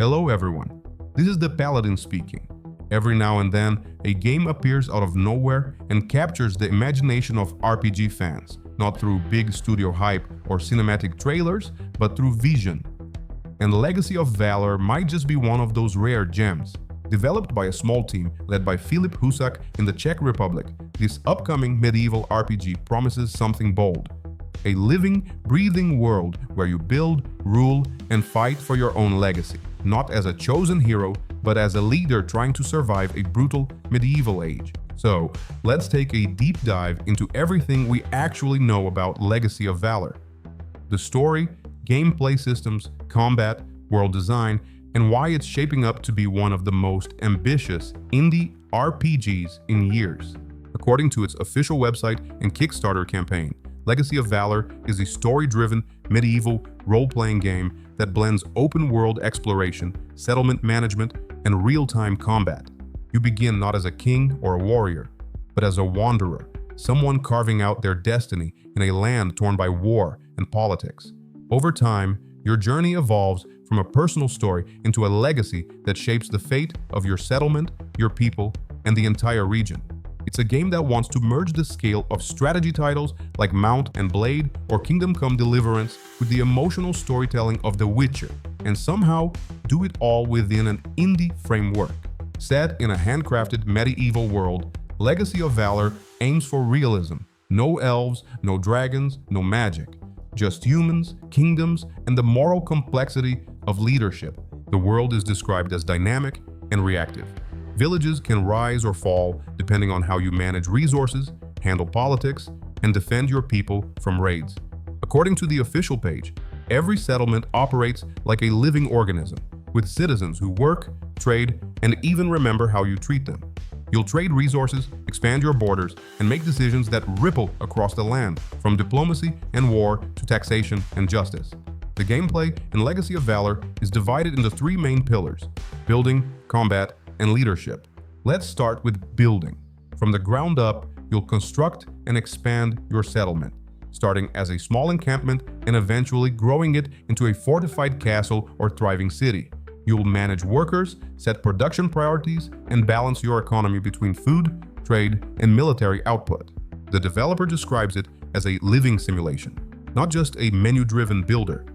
Hello everyone, this is the Paladin speaking. Every now and then, a game appears out of nowhere and captures the imagination of RPG fans, not through big studio hype or cinematic trailers, but through vision. And Legacy of Valor might just be one of those rare gems. Developed by a small team led by Filip Husák in the Czech Republic, this upcoming medieval RPG promises something bold. A living, breathing world where you build, rule, and fight for your own legacy, not as a chosen hero, but as a leader trying to survive a brutal medieval age. So, let's take a deep dive into everything we actually know about Legacy of Valor. The story, gameplay systems, combat, world design, and why it's shaping up to be one of the most ambitious indie RPGs in years. According to its official website and Kickstarter campaign, Legacy of Valor is a story-driven, medieval, role-playing game that blends open-world exploration, settlement management, and real-time combat. You begin not as a king or a warrior, but as a wanderer, someone carving out their destiny in a land torn by war and politics. Over time, your journey evolves from a personal story into a legacy that shapes the fate of your settlement, your people, and the entire region. It's a game that wants to merge the scale of strategy titles like Mount and Blade or Kingdom Come Deliverance with the emotional storytelling of The Witcher, and somehow do it all within an indie framework. Set in a handcrafted medieval world, Legacy of Valor aims for realism. No elves, no dragons, no magic. Just humans, kingdoms, and the moral complexity of leadership. The world is described as dynamic and reactive. Villages can rise or fall depending on how you manage resources, handle politics, and defend your people from raids. According to the official page, every settlement operates like a living organism, with citizens who work, trade, and even remember how you treat them. You'll trade resources, expand your borders, and make decisions that ripple across the land, from diplomacy and war to taxation and justice. The gameplay in Legacy of Valor is divided into three main pillars: building, combat, and leadership. Let's start with building. From the ground up, you'll construct and expand your settlement, starting as a small encampment and eventually growing it into a fortified castle or thriving city. You'll manage workers, set production priorities, and balance your economy between food, trade, and military output. The developer describes it as a living simulation, not just a menu-driven builder.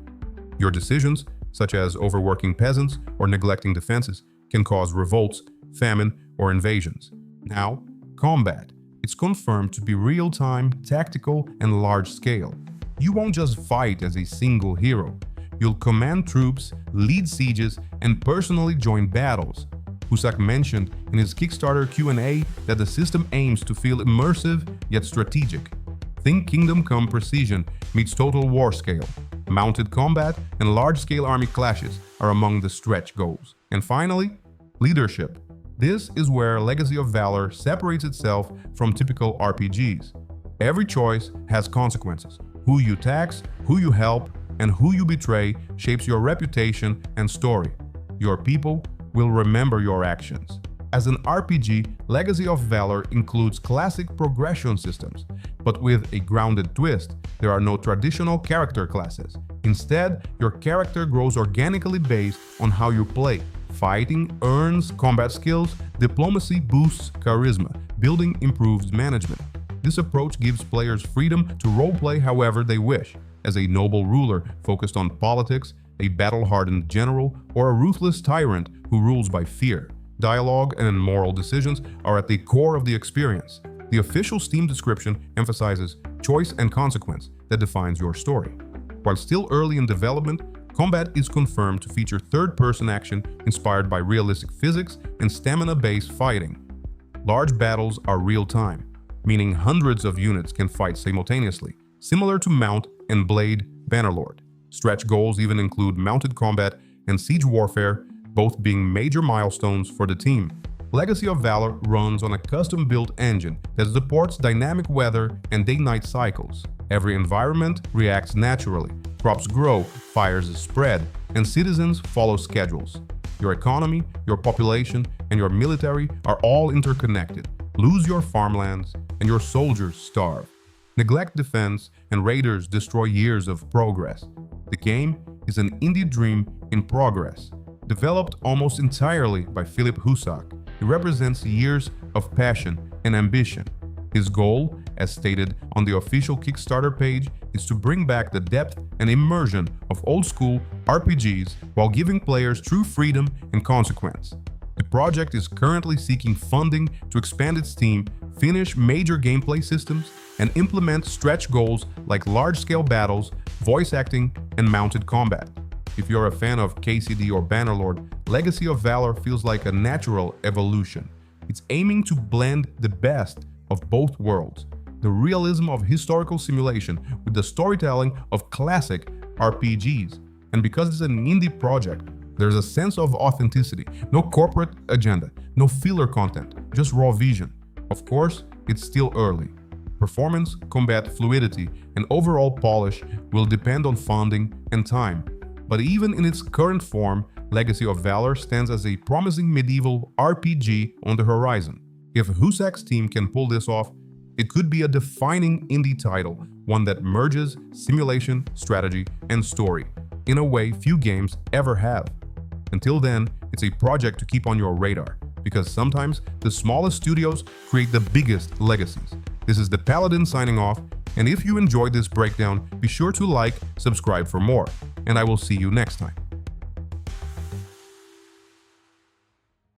Your decisions, such as overworking peasants or neglecting defenses, can cause revolts, famine, or invasions. Now, combat. It's confirmed to be real-time, tactical, and large-scale. You won't just fight as a single hero. You'll command troops, lead sieges, and personally join battles. Husák mentioned in his Kickstarter Q&A that the system aims to feel immersive yet strategic. Think Kingdom Come Precision meets Total War scale. Mounted combat and large-scale army clashes are among the stretch goals. And finally, leadership. This is where Legacy of Valor separates itself from typical RPGs. Every choice has consequences. Who you tax, who you help, and who you betray shapes your reputation and story. Your people will remember your actions. As an RPG, Legacy of Valor includes classic progression systems, but with a grounded twist. There are no traditional character classes. Instead, your character grows organically based on how you play. Fighting earns combat skills, diplomacy boosts charisma, building improves management. This approach gives players freedom to roleplay however they wish, as a noble ruler focused on politics, a battle-hardened general, or a ruthless tyrant who rules by fear. Dialogue and moral decisions are at the core of the experience. The official Steam description emphasizes choice and consequence that defines your story. While still early in development, combat is confirmed to feature third-person action inspired by realistic physics and stamina-based fighting. Large battles are real-time, meaning hundreds of units can fight simultaneously, similar to Mount and Blade Bannerlord. Stretch goals even include mounted combat and siege warfare, both being major milestones for the team. Legacy of Valor runs on a custom-built engine that supports dynamic weather and day-night cycles. Every environment reacts naturally. Crops grow, fires spread, and citizens follow schedules. Your economy, your population, and your military are all interconnected. Lose your farmlands, and your soldiers starve. Neglect defense, and raiders destroy years of progress. The game is an indie dream in progress. Developed almost entirely by Filip Husák, he represents years of passion and ambition. His goal, as stated on the official Kickstarter page, is to bring back the depth and immersion of old-school RPGs while giving players true freedom and consequence. The project is currently seeking funding to expand its team, finish major gameplay systems, and implement stretch goals like large-scale battles, voice acting, and mounted combat. If you're a fan of KCD or Bannerlord, Legacy of Valor feels like a natural evolution. It's aiming to blend the best of both worlds, the realism of historical simulation with the storytelling of classic RPGs. And because it's an indie project, there's a sense of authenticity, no corporate agenda, no filler content, just raw vision. Of course, it's still early. Performance, combat fluidity, and overall polish will depend on funding and time. But even in its current form, Legacy of Valor stands as a promising medieval RPG on the horizon. If Husák's team can pull this off, it could be a defining indie title, one that merges simulation, strategy, and story in a way few games ever have. Until then, it's a project to keep on your radar, because sometimes the smallest studios create the biggest legacies. This is the Paladin signing off, and if you enjoyed this breakdown, be sure to like, subscribe for more, and I will see you next time.